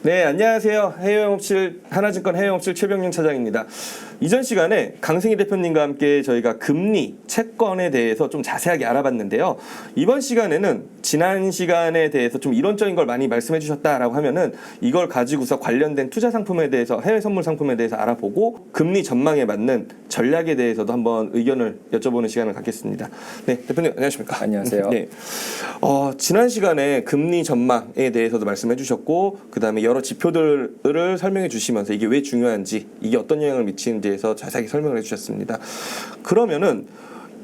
네, 안녕하세요. 해외영업실 하나증권 해외영업실 최병윤 차장입니다. 이전 시간에 강승희 대표님과 함께 저희가 금리, 채권에 대해서 좀 자세하게 알아봤는데요. 이번 시간에는 지난 시간에 대해서 좀 이론적인 걸 많이 말씀해 주셨다라고 하면은 이걸 가지고서 관련된 투자 상품에 대해서 해외 선물 상품에 대해서 알아보고 금리 전망에 맞는 전략에 대해서도 한번 의견을 여쭤보는 시간을 갖겠습니다. 네, 대표님 안녕하십니까? 안녕하세요. 네. 지난 시간에 금리 전망에 대해서도 말씀해 주셨고 그다음에 여러 지표들을 설명해 주시면서 이게 왜 중요한지 이게 어떤 영향을 미치는지에서 자세하게 설명을 해 주셨습니다. 그러면은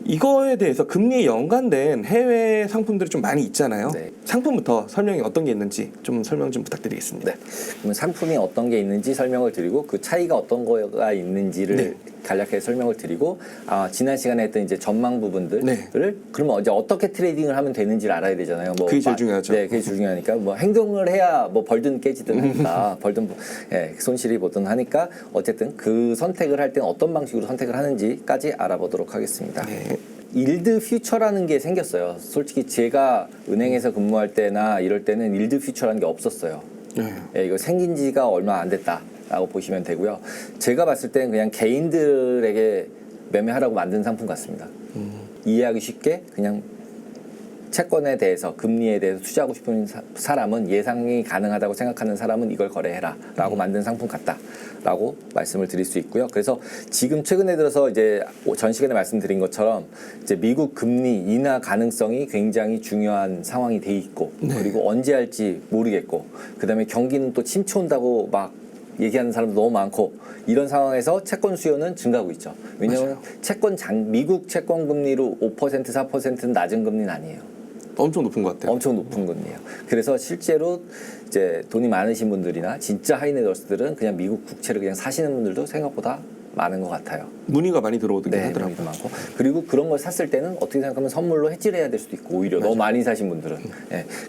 이거에 대해서 금리에 연관된 해외 상품들이 좀 많이 있잖아요. 네. 상품부터 설명이 어떤 게 있는지 좀 설명 좀 부탁드리겠습니다. 네. 그러면 상품이 어떤 게 있는지 설명을 드리고 그 차이가 어떤 거가 있는지를 네. 간략하게 설명을 드리고 지난 시간에 했던 이제 전망 부분들을 네. 그러면 이제 어떻게 트레이딩을 하면 되는지를 알아야 되잖아요. 뭐 그게 제일 중요하죠. 네, 그게 제일 중요하니까 뭐 행동을 해야 뭐 벌든 깨지든 하니까 벌든 손실이 보든 하니까 어쨌든 그 선택을 할 때는 어떤 방식으로 선택을 하는지까지 알아보도록 하겠습니다. 네. 일드 퓨처라는 게 생겼어요. 솔직히 제가 은행에서 근무할 때나 이럴 때는 일드 퓨처라는 게 없었어요. 네. 이거 생긴 지가 얼마 안 됐다라고 보시면 되고요. 제가 봤을 때는 그냥 개인들에게 매매하라고 만든 상품 같습니다. 이해하기 쉽게 그냥 채권에 대해서 금리에 대해서 투자하고 싶은 사람은 예상이 가능하다고 생각하는 사람은 이걸 거래해라 라고 만든 상품 같다라고 말씀을 드릴 수 있고요. 그래서 지금 최근에 들어서 이제 전 시간에 말씀드린 것처럼 이제 미국 금리 인하 가능성이 굉장히 중요한 상황이 돼 있고 그리고 언제 할지 모르겠고 그다음에 경기는 또 침체 온다고 막 얘기하는 사람도 너무 많고 이런 상황에서 채권 수요는 증가하고 있죠. 왜냐하면 미국 채권 금리로 5% 4%는 낮은 금리는 아니에요. 엄청 높은 것 같아요. 엄청 높은 금리예요. 그래서 실제로 이제 돈이 많으신 분들이나 진짜 하이넷워스들은 그냥 미국 국채를 그냥 사시는 분들도 생각보다 많은 것 같아요. 문의가 많이 들어오긴 네, 하더라고요. 문의도 많고 그리고 그런 걸 샀을 때는 어떻게 생각하면 선물로 해지를 해야 될 수도 있고 오히려 너무 많이 사신 분들은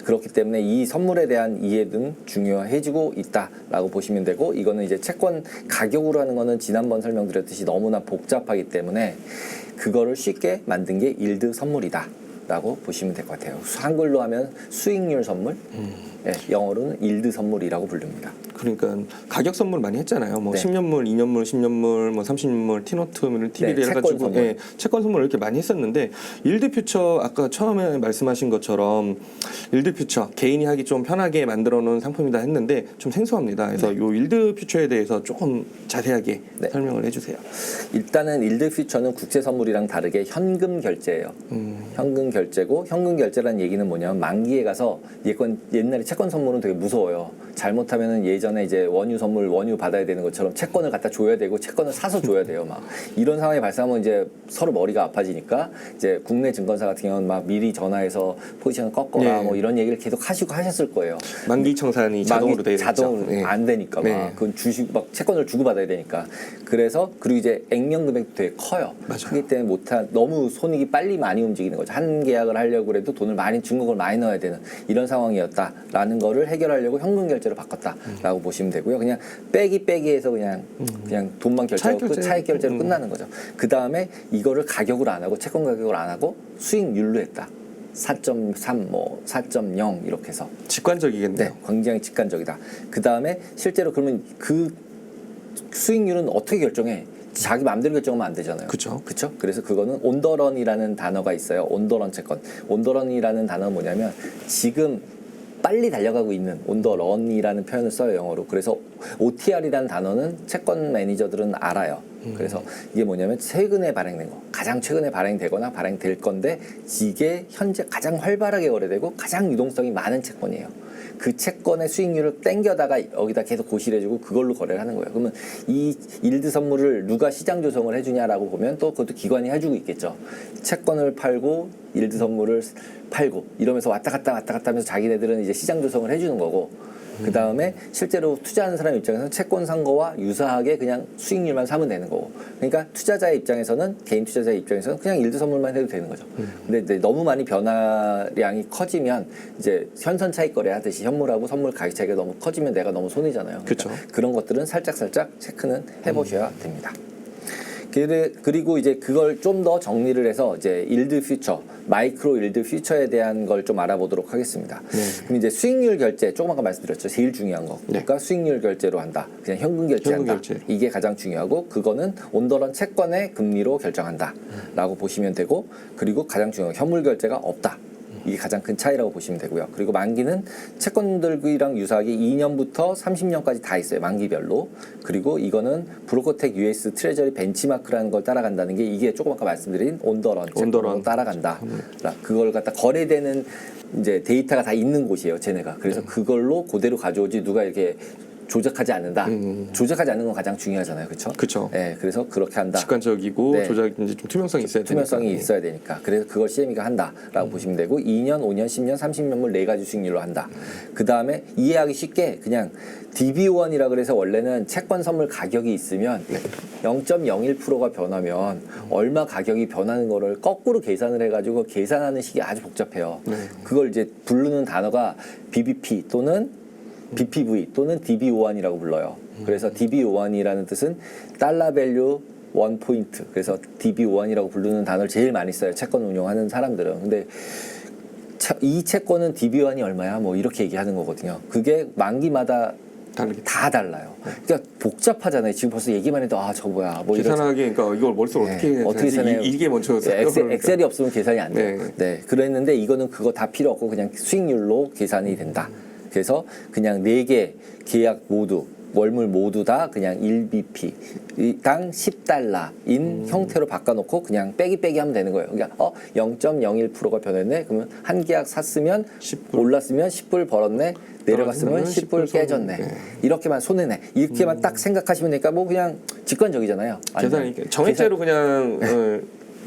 그렇기 때문에 이 선물에 대한 이해는 중요해지고 있다라고 보시면 되고 이거는 이제 채권 가격으로 하는 거는 지난번 설명드렸듯이 너무나 복잡하기 때문에 그거를 쉽게 만든 게 일드 선물이다. 라고 보시면 될 것 같아요. 한글로 하면 수익률 선물, 영어로는 일드 선물이라고 부릅니다. 그러니까 가격 선물 많이 했잖아요. 뭐 네. 10년물, 2년물, 10년물, 뭐 30년물, 티노트, TV를 채권 해가지고 선물. 채권 선물 이렇게 많이 했었는데 일드 퓨처 아까 처음에 말씀하신 것처럼 일드 퓨처 개인이 하기 좀 편하게 만들어 놓은 상품이다 했는데 좀 생소합니다. 그래서 요 일드 퓨처에 대해서 조금 자세하게 설명을 해주세요. 일단은 일드 퓨처는 국제 선물이랑 다르게 현금 결제예요. 현금 결제고 현금 결제라는 얘기는 뭐냐면 만기에 가서 옛날에 채권 선물은 되게 무서워요. 잘못하면은 예전에 이제 원유 선물 원유 받아야 되는 것처럼 채권을 갖다 줘야 되고 채권을 사서 줘야 돼요. 막 이런 상황이 발생하면 이제 서로 머리가 아파지니까 이제 국내 증권사 같은 경우는 막 미리 전화해서 포지션을 꺾어라 뭐 이런 얘기를 계속 하셨을 거예요. 만기 청산이 자동으로 돼 있죠. 자동으로 안 되니까 막 그건 막 채권을 주고 받아야 되니까 그래서 그리고 이제 액면 금액도 되게 커요. 그렇기 때문에 너무 손익이 빨리 많이 움직이는 거죠. 한 계약을 하려고 해도 돈을 많이 중국을 많이 넣어야 되는 이런 상황이었다라는 거를 해결하려고 현금 결제로 바꿨다라고 보시면 되고요. 그냥 빼기해서 그냥 돈만 결제하고 차익 결제로 끝나는 거죠. 그 다음에 이거를 가격으로 안 하고 채권 가격으로 안 하고 수익률로 했다. 4.3, 뭐 4.0 이렇게 해서 직관적이겠네요. 네, 굉장히 직관적이다. 그 다음에 실제로 그러면 그 수익률은 어떻게 결정해? 자기 마음대로 결정하면 안 되잖아요. 그렇죠. 그렇죠? 그래서 그거는 온더런이라는 단어가 있어요. 온더런 채권. 온더런이라는 단어는 뭐냐면 지금 빨리 달려가고 있는 온더런이라는 표현을 써요, 영어로. 그래서 OTR이라는 단어는 채권 매니저들은 알아요. 그래서 이게 뭐냐면 최근에 발행된 거, 가장 최근에 발행되거나 발행될 건데 이게 현재 가장 활발하게 거래되고 가장 유동성이 많은 채권이에요. 그 채권의 수익률을 땡겨다가 여기다 계속 고실해주고 그걸로 거래를 하는 거예요. 그러면 이 일드 선물을 누가 시장 조성을 해주냐라고 보면 또 그것도 기관이 해주고 있겠죠. 채권을 팔고 일드 선물을 팔고 이러면서 왔다 갔다 하면서 자기네들은 이제 시장 조성을 해주는 거고 그 다음에 실제로 투자하는 사람 입장에서는 채권 산 거와 유사하게 그냥 수익률만 사면 되는 거고 그러니까 투자자의 입장에서는 개인 투자자의 입장에서는 그냥 일드 선물만 해도 되는 거죠. 근데 이제 너무 많이 변화량이 커지면 이제 현선 차익 거래 하듯이 현물하고 선물 가격 차이가 너무 커지면 내가 너무 손해잖아요. 그렇죠. 그런 것들은 살짝 체크는 해보셔야 됩니다. 그리고 이제 그걸 좀 더 정리를 해서 이제 일드 퓨처 마이크로 일드 퓨처에 대한 걸 좀 알아보도록 하겠습니다. 그럼 이제 수익률 결제 조금 아까 말씀드렸죠. 제일 중요한 거. 그러니까 수익률 결제로 한다. 그냥 현금 결제한다. 결제로. 이게 가장 중요하고 그거는 온더런 채권의 금리로 결정한다라고 보시면 되고 그리고 가장 중요한 건 현물 결제가 없다. 이게 가장 큰 차이라고 보시면 되고요. 그리고 만기는 채권들이랑 유사하게 2년부터 30년까지 다 있어요. 만기별로. 그리고 이거는 브로커텍 US 트레저리 벤치마크라는 걸 따라간다는 게 이게 조금 아까 말씀드린 온더런 채권으로 따라간다. 그걸 갖다 거래되는 이제 데이터가 다 있는 곳이에요. 쟤네가. 그래서 그걸로 그대로 가져오지 누가 이렇게 조작하지 않는다. 조작하지 않는 건 가장 중요하잖아요, 그렇죠? 그렇죠. 네, 그래서 그렇게 한다. 직관적이고 네. 조작 이제 좀 투명성이 있어야 되니까. 투명성이 있어야 되니까. 그래서 그걸 CME가 한다라고 보시면 되고 2년, 5년, 10년, 30년물 4가지 수익률로 한다. 그 다음에 이해하기 쉽게 그냥 DB1이라 그래서 원래는 채권 선물 가격이 있으면 0.01%가 변하면 얼마 가격이 변하는 거를 거꾸로 계산을 해가지고 계산하는 식이 아주 복잡해요. 그걸 이제 부르는 단어가 BBP 또는 BPV 또는 DB51이라고 불러요. 그래서 DB51이라는 뜻은 달러 밸류 1포인트. 그래서 DB51이라고 부르는 단어를 제일 많이 써요. 채권 운용하는 사람들은. 근데 이 채권은 DB1이 얼마야? 뭐 이렇게 얘기하는 거거든요. 그게 만기마다 다 달라요. 그러니까 복잡하잖아요. 지금 벌써 얘기만 해도 아 저 뭐야 뭐 계산하기 그러니까 이걸 머릿속으로 어떻게 계산해요? 이게 먼저 엑셀이 없으면 계산이 안 돼요. 네. 그랬는데 이거는 그거 다 필요 없고 그냥 수익률로 계산이 된다. 그래서 그냥 4개 계약 모두 월물 모두 다 그냥 1bp당 10달러인 형태로 바꿔놓고 그냥 빼기 하면 되는 거예요. 그러니까 0.01%가 변했네. 그러면 한 계약 샀으면 10불. 올랐으면 10불 벌었네. 내려갔으면 10불 깨졌네. 이렇게만 손해네. 이렇게만 딱 생각하시면 되니까 뭐 그냥 직관적이잖아요. 계산이 정액제로 그냥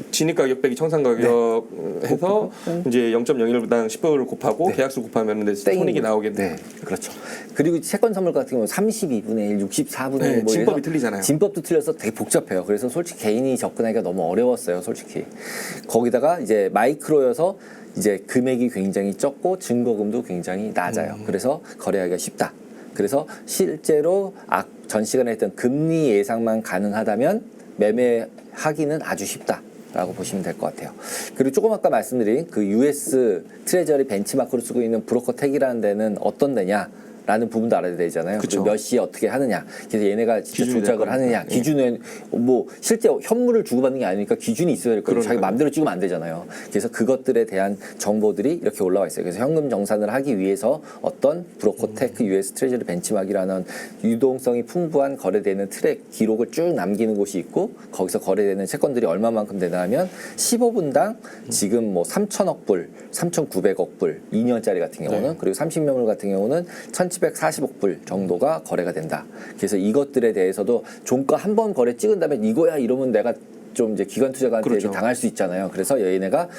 진입 가격 빼기 청산 가격 해서 이제 0.01당 10불을 곱하고 계약수 곱하면 손익이 나오겠네. 네, 그렇죠. 그리고 채권 선물 같은 경우는 32분의 1, 64분의 1 뭐 진법이 틀리잖아요. 진법도 틀려서 되게 복잡해요. 그래서 솔직히 개인이 접근하기가 너무 어려웠어요, 솔직히. 거기다가 이제 마이크로여서 이제 금액이 굉장히 적고 증거금도 굉장히 낮아요. 그래서 거래하기가 쉽다. 그래서 실제로 전 시간에 했던 금리 예상만 가능하다면 매매하기는 아주 쉽다. 라고 보시면 될 것 같아요. 그리고 조금 아까 말씀드린 그 US 트레저리 벤치마크로 쓰고 있는 브로커텍이라는 데는 어떤 데냐? 라는 부분도 알아야 되잖아요. 그쵸. 몇 시에 어떻게 하느냐. 그래서 얘네가 진짜 조작을 하느냐. 네. 기준은 뭐 실제 현물을 주고받는 게 아니니까 기준이 있어야 될 거예요. 자기 마음대로 찍으면 안 되잖아요. 그래서 그것들에 대한 정보들이 이렇게 올라와 있어요. 그래서 현금 정산을 하기 위해서 어떤 브로커테크 US 트레저리 벤치마크라는 유동성이 풍부한 거래되는 트랙 기록을 쭉 남기는 곳이 있고 거기서 거래되는 채권들이 얼마만큼 되냐면 15분당 지금 뭐 3천억 불, 3,900억 불 2년짜리 같은 경우는 그리고 30년물 같은 경우는 1,740억 불 정도가 거래가 된다. 그래서 이것들에 대해서도 종가 한 번 거래 찍은 다음에 이거야 이러면 내가 좀 이제 기관 투자가한테 당할 수 있잖아요. 그래서 얘네가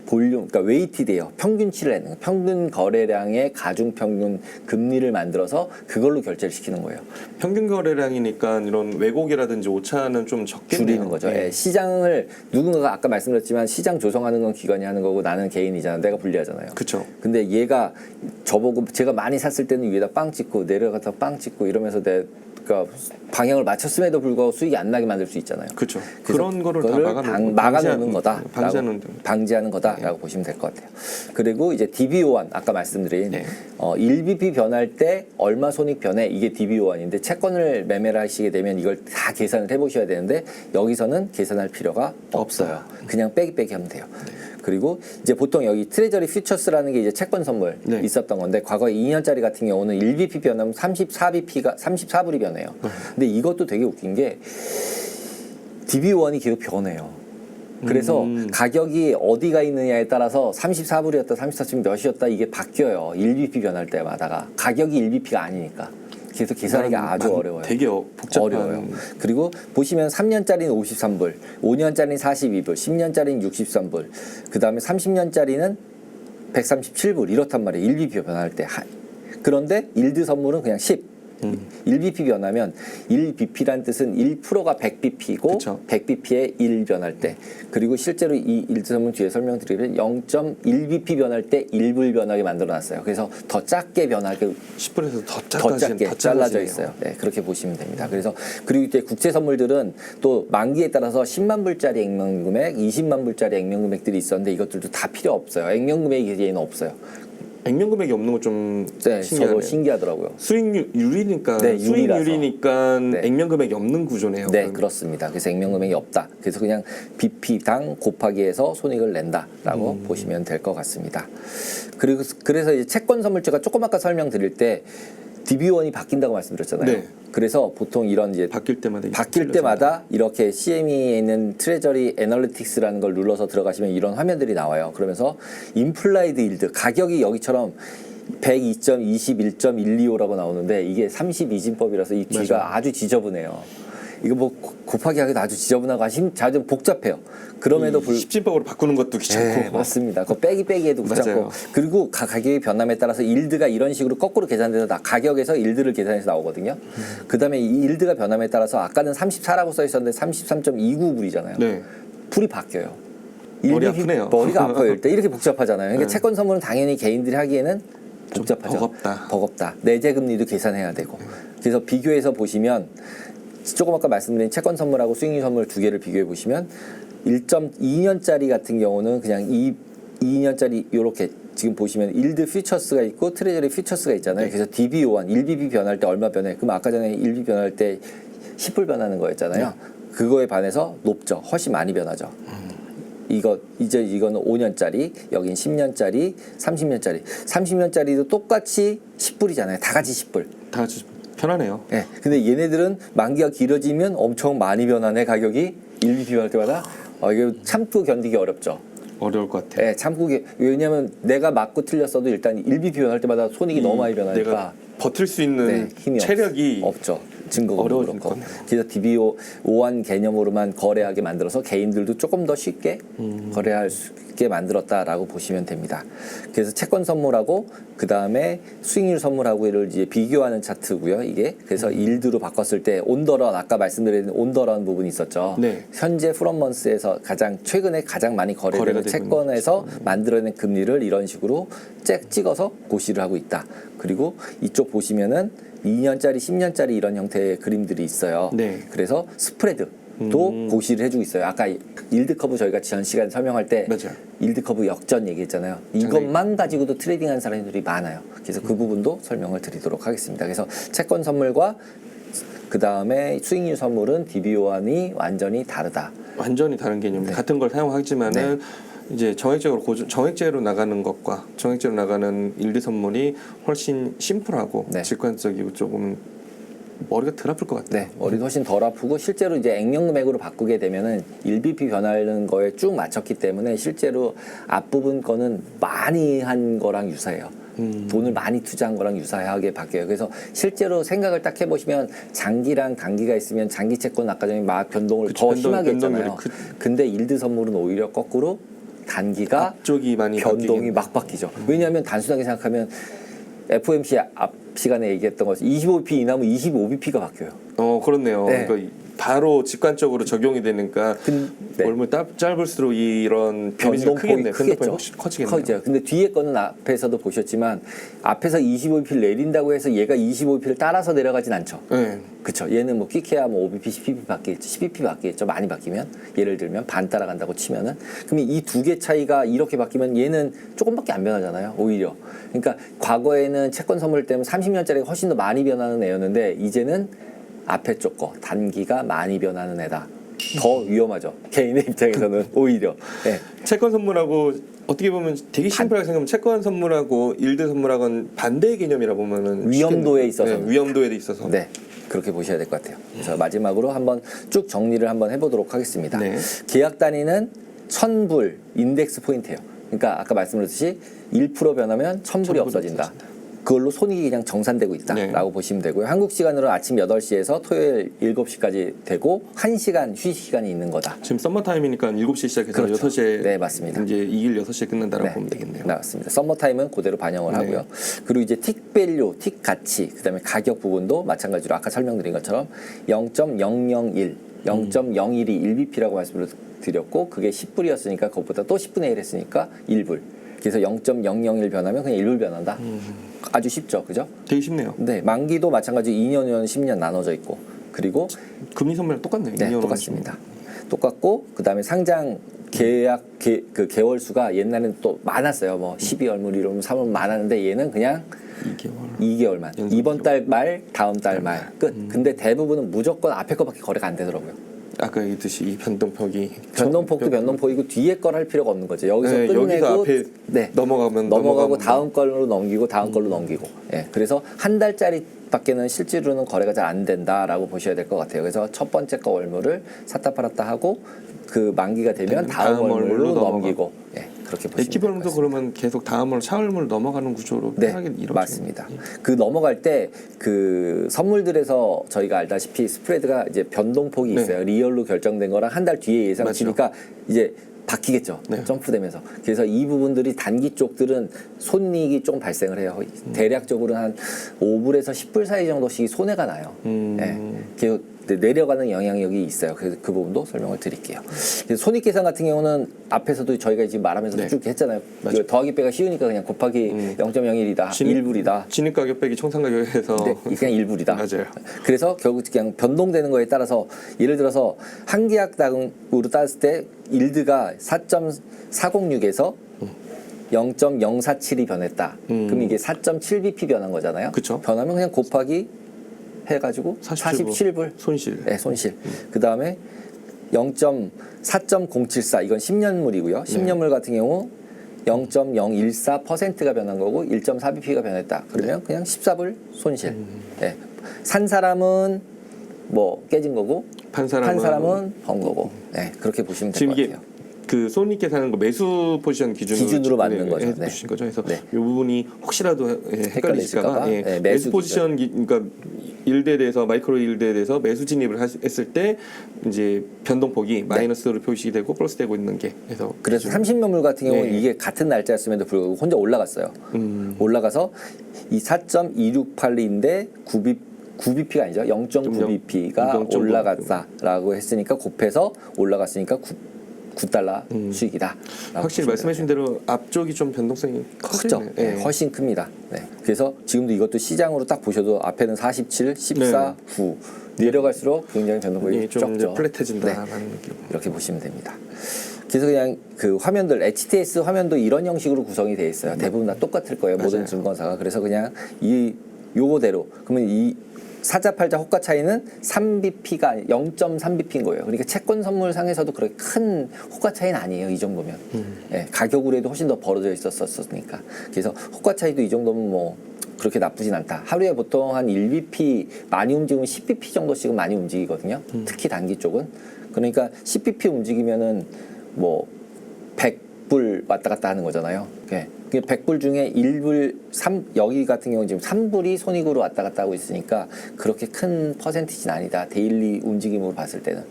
볼륨, 그러니까 웨이티드예요. 평균치를 내는 평균 거래량의 가중 평균 금리를 만들어서 그걸로 결제를 시키는 거예요. 평균 거래량이니까 이런 왜곡이라든지 오차는 좀 적겠네요. 줄이는 거죠. 예, 시장을 누군가가 아까 말씀드렸지만 시장 조성하는 건 기관이 하는 거고 나는 개인이잖아. 내가 불리하잖아요. 그렇죠. 근데 얘가 저보고 제가 많이 샀을 때는 위에다 빵 찍고 내려갔다 빵 찍고 이러면서 그러니까 방향을 맞췄음에도 불구하고 수익이 안 나게 만들 수 있잖아요. 그렇죠. 그런 거를 다 막아놓는 거다. 방지하는 거다. 거다라고 보시면 될 것 같아요. 그리고 이제 DB51 아까 말씀드린 1BP 변할 때 얼마 손익 변해 이게 DB51인데 채권을 매매를 하시게 되면 이걸 다 계산을 해보셔야 되는데 여기서는 계산할 필요가 없어요. 그냥 빼기 하면 돼요. 그리고 이제 보통 여기 트레저리 퓨처스라는 게 이제 채권 선물 있었던 건데 과거에 2년짜리 같은 경우는 1BP 변하면 34불이 변해요. 근데 이것도 되게 웃긴 게 DB1이 계속 변해요. 그래서 가격이 어디가 있느냐에 따라서 34불이었다, 34불 몇이었다 이게 바뀌어요. 1BP 변할 때마다가 가격이 1BP가 아니니까. 그래서 계산하기가 아주 어려워요. 되게 복잡한. 어려워요. 그리고 보시면 3년짜리는 53불, 5년짜리는 42불, 10년짜리는 63불, 그 다음에 30년짜리는 137불 이렇단 말이에요. 1BP 변할 때. 그런데 일드 선물은 그냥 10, 1bp 변하면 1bp란 뜻은 1%가 100bp고 그쵸. 100bp에 1 변할 때, 그리고 실제로 이 일드선물 뒤에 설명드리면 0.1bp 변할 때 1불 변하게 만들어놨어요. 그래서 더 작게 변하게 10불에서 더 작게 잘라져 있어요. 네, 그렇게 보시면 됩니다. 그래서 그리고 이제 국제 선물들은 또 만기에 따라서 10만 불짜리 액면 금액, 20만 불짜리 액면 금액들이 있었는데 이것들도 다 필요 없어요. 액면 금액이 얘는 없어요. 액면 금액이 없는 거 좀 네, 신기하네요. 저도 신기하더라고요. 수익률이니까 네, 유리라서. 수익률이니까 네. 액면 금액이 없는 구조네요. 네, 그러면. 그렇습니다. 그래서 액면 금액이 없다. 그래서 그냥 BP당 곱하기 해서 손익을 낸다라고 보시면 될 것 같습니다. 그리고 그래서 이제 채권 선물제가 조금 아까 설명드릴 때 DB1이 바뀐다고 말씀드렸잖아요. 네. 그래서 보통 이런 이제 바뀔 때마다 바뀔 때마다 이렇게 CME에 있는 트레저리 애널리틱스라는 걸 눌러서 들어가시면 이런 화면들이 나와요. 그러면서 인플라이드 일드 가격이 여기처럼 102.21.125라고 나오는데 이게 32진법이라서 이 뒤가 맞아요. 아주 지저분해요. 이거 뭐 곱하기 하기도 아주 지저분하고 자주 복잡해요. 그럼에도 불 10진법으로 바꾸는 것도 귀찮고. 네, 맞습니다. 그거 빼기 해도 귀찮고. 맞아요. 그리고 가격의 변함에 따라서 일드가 이런 식으로 거꾸로 계산돼서 가격에서 일드를 계산해서 나오거든요. 그다음에 이 일드가 변함에 따라서 아까는 34라고 써 있었는데 33.29불이잖아요. 네. 불이 바뀌어요. 머리 아프네요. 머리가 아파요. 일단 이렇게 복잡하잖아요. 그러니까 네. 채권 선물은 당연히 개인들이 하기에는 복잡하죠. 버겁다. 내재 금리도 계산해야 되고. 그래서 비교해서 보시면 조금 아까 말씀드린 채권 선물하고 수익률 선물 두 개를 비교해 보시면 1.2년짜리 같은 경우는 그냥 2년짜리 이렇게 지금 보시면 일드 퓨처스가 있고 트레저리 퓨처스가 있잖아요. 그래서 DB1 1BB 변할 때 얼마 변해? 그럼 아까 전에 1BB 변할 때 10불 변하는 거였잖아요. 그거에 반해서 높죠. 훨씬 많이 변하죠. 이거는 5년짜리, 여긴 10년짜리, 30년짜리. 30년짜리도 똑같이 10불이잖아요. 다 같이 10불. 다 같이 편하네요. 네. 근데 얘네들은 만기가 길어지면 엄청 많이 변하네, 가격이. 1BP 변할 때마다. 이거 참고 견디기 어렵죠. 어려울 것 같아요. 네, 왜냐면 내가 맞고 틀렸어도 일단 1BP 변할 때마다 손익이 너무 많이 변하니까. 내가 버틸 수 있는 힘이 체력이 없죠. 증거가 어려워질 그렇고. 거네요. 그래서 DB5한 개념으로만 거래하게 만들어서 개인들도 조금 더 쉽게 거래할 수 있게 만들었다라고 보시면 됩니다. 그래서 채권 선물하고 그 다음에 수익률 선물하고를 이제 비교하는 차트고요. 이게 그래서 일드로 바꿨을 때 온더런 아까 말씀드린 온더런 부분이 있었죠. 네. 현재 프롬먼스에서 최근에 가장 많이 거래되는 채권에서 만들어낸 금리를 이런 식으로 찍어서 고시를 하고 있다. 그리고 이쪽 보시면은 2년짜리, 10년짜리 이런 형태의 그림들이 있어요. 네. 그래서 스프레드도 고시를 해주고 있어요. 아까 일드 커브 저희가 지난 시간에 설명할 때 맞아요. 일드 커브 역전 얘기했잖아요. 이것만 가지고도 트레이딩하는 사람들이 많아요. 그래서 그 부분도 설명을 드리도록 하겠습니다. 그래서 채권 선물과 그 다음에 수익률 선물은 DB1이 완전히 다르다. 완전히 다른 개념입니다. 같은 걸 사용하지만은 이제 정액제로 나가는 것과 정액제로 나가는 일드 선물이 훨씬 심플하고 직관적이고 조금 머리가 덜 아플 것 같아요. 네, 머리도 훨씬 덜 아프고 실제로 이제 액면 금액으로 바꾸게 되면은 1BP 변하는 거에 쭉 맞췄기 때문에 실제로 앞부분 거는 많이 한 거랑 유사해요. 돈을 많이 투자한 거랑 유사하게 바뀌어요. 그래서 실제로 생각을 딱 해보시면 장기랑 단기가 있으면 장기 채권 아까 전에 막 변동을 더 심하게 했잖아요. 근데 일드 선물은 오히려 거꾸로 단기가 앞쪽이 많이 변동이 막 바뀌죠. 왜냐하면 단순하게 생각하면 FOMC 앞 시간에 얘기했던 것이 25bp 이나면 25bp가 바뀌어요. 그렇네요. 네. 그러니까 바로 직관적으로 적용이 되니까 얼마 짧을수록 이런 데미지가 크겠네요. 크겠죠. 커지겠네요. 커지죠. 근데 뒤에 거는 앞에서도 보셨지만 앞에서 25bp를 내린다고 해서 얘가 25bp를 따라서 내려가진 않죠. 네. 그렇죠. 얘는 뭐 끼케야 뭐 5bp, 10bp 바뀌겠죠. 10bp 바뀌겠죠. 많이 바뀌면 예를 들면 반 따라간다고 치면은 그러면 이 두 개 차이가 이렇게 바뀌면 얘는 조금밖에 안 변하잖아요. 오히려. 그러니까 과거에는 채권 선물 때문에 30년짜리가 훨씬 더 많이 변하는 애였는데 이제는 앞에 쪽 거 단기가 많이 변하는 애다. 더 위험하죠. 개인의 입장에서는 오히려. 네. 채권 선물하고 어떻게 보면 되게 심플하게 생각하면 채권 선물하고 일드 선물하고는 반대의 개념이라 보면은 위험도에 있어서 위험도에 있어서 네. 그렇게 보셔야 될 것 같아요. 그래서 마지막으로 한번 쭉 정리를 한번 해보도록 하겠습니다. 네. 계약 단위는 1000불 인덱스 포인트예요. 그러니까 아까 말씀드렸듯이 1% 변하면 1000불이 없어진다. 그걸로 손익이 그냥 정산되고 있다라고 네. 보시면 되고요. 한국 시간으로 아침 8시에서 토요일 7시까지 되고 1시간 휴식 시간이 있는 거다. 지금 썸머 타임이니까 7시에 시작해서 그렇죠. 6시에 네, 맞습니다. 이제 2일 6시에 끝난다라고 보면 되겠네요. 맞습니다. 썸머타임은 그대로 반영을 네. 하고요. 그리고 이제 틱 밸류, 틱 가치, 그다음에 가격 부분도 마찬가지로 아까 설명드린 것처럼 0.001, 0.01이 1bp라고 말씀을 드렸고 그게 10불이었으니까 그것보다 또 10분의 1 했으니까 1불. 그래서 0.001 변하면 그냥 1불 변한다. 아주 쉽죠, 그죠? 되게 쉽네요. 네, 만기도 마찬가지 2년이면 10년 나눠져 있고 그리고 금리 선물랑 똑같네요. 네, 2년 똑같습니다. 똑같고 그다음에 상장 계약 그 개월 수가 옛날에는 또 많았어요. 뭐 12월물 이러면 3월 많았는데 얘는 그냥 2개월만. 연속 이번 달 말, 다음 달 말 끝. 근데 대부분은 무조건 앞에 거밖에 거래가 안 되더라고요. 아까 얘기했듯이 이 변동폭이 변동폭도 변동폭이고 뒤에 걸 할 필요가 없는 거죠. 여기서 네, 끝내고 여기서 앞에 네. 넘어가면 넘어가고 다음 걸로 넘기고 다음 걸로 넘기고. 예. 그래서 한 달짜리 밖에는 실제로는 거래가 잘 안 된다라고 보셔야 될 것 같아요. 그래서 첫 번째 거 월물을 샀다 팔았다 하고 그 만기가 되면 다음 월물로 넘기고. 예. 그렇게 보시면 액티벌물도 그러면 계속 다음 월 차월물 넘어가는 구조로 네, 편하게 이루어지는 맞습니다. 그 넘어갈 때 그 선물들에서 저희가 알다시피 스프레드가 이제 변동폭이 네. 있어요. 리얼로 결정된 거랑 한 달 뒤에 예상치니까 이제 바뀌겠죠. 네. 점프되면서. 그래서 이 부분들이 단기 쪽들은 손익이 좀 발생을 해요. 대략적으로 한 5불에서 10불 사이 정도씩 손해가 나요. 예. 그 내려가는 영향력이 있어요. 그래서 그 부분도 설명을 드릴게요. 그래서 손익계산 같은 경우는 앞에서도 저희가 지금 말하면서 네. 쭉 했잖아요. 맞아요. 이거 더하기 빼가 쉬우니까 그냥 곱하기 0.01이다, 1불이다. 진입 가격 빼기 청산 가격에서 네, 그냥 1불이다. 맞아요. 그래서 결국 그냥 변동되는 거에 따라서 예를 들어서 한 계약당으로 따졌을 때 일드가 4.406에서 0.047이 변했다. 그럼 이게 4.7bp 변한 거잖아요. 그쵸. 변하면 그냥 곱하기 해가지고 47불 손실. 네, 손실. 그 다음에 4.074 이건 10년물이고요. 10년물 같은 경우 0.014%가 변한 거고 1.4bp가 변했다. 그러면 그냥 14불 손실. 네. 산 사람은 뭐 깨진 거고 판 사람은 번 거고. 네, 그렇게 보시면 될 지금 것 이게 같아요. 그 손익 계산은 거 매수 포지션 기준으로 맞는 거죠. 해 네. 주신 거죠. 그래서 네. 이 부분이 혹시라도 헷갈리실까봐 헷갈리실까봐, 네, 매수 매수 포지션 그러니까 일대에 대해서 마이크로 일대에 대해서 매수 진입을 했을 때 이제 변동폭이 마이너스로 표시되고 되고 플러스 되고 있는 게 그래서 30년물 같은 경우는 네. 이게 같은 날짜였음에도 불구하고 혼자 올라갔어요. 올라가서 이 4.268인데 9bp가 아니죠. 0.9bp가 0.9 올라갔다라고 했으니까 곱해서 올라갔으니까 9달러 수익이다. 확실히 말씀해주신 대로 앞쪽이 좀 변동성이 크죠. 커지네. 네, 훨씬 큽니다. 네. 그래서 지금도 이것도 시장으로 딱 보셔도 앞에는 47, 14, 9 내려갈수록 굉장히 변동폭이 좀 이제 적죠. 플랫해진다라는 느낌. 이렇게 보시면 됩니다. 그래서 그냥 그 화면들 HTS 화면도 이런 형식으로 구성이 되어 있어요. 대부분 다 똑같을 거예요. 모든 맞아요. 증권사가. 그래서 그냥 요거대로 그러면 이 사자 팔자 호가 차이는 3bp가 0.3bp인 거예요. 그러니까 채권 선물 상에서도 그렇게 큰 호가 차이는 아니에요. 이 정도면. 예, 가격으로 해도 훨씬 더 벌어져 있었으니까. 그래서 호가 차이도 이 정도면 뭐 그렇게 나쁘진 않다. 하루에 보통 한 1bp 많이 움직이면 10bp 정도씩은 많이 움직이거든요. 특히 단기 쪽은. 그러니까 10bp 움직이면은 뭐 100불 왔다 갔다 하는 거잖아요. 예. 100불 중에 1불, 여기 같은 경우는 지금 3불이 손익으로 왔다 갔다 하고 있으니까 그렇게 큰 퍼센티지는 아니다. 데일리 움직임으로 봤을 때는.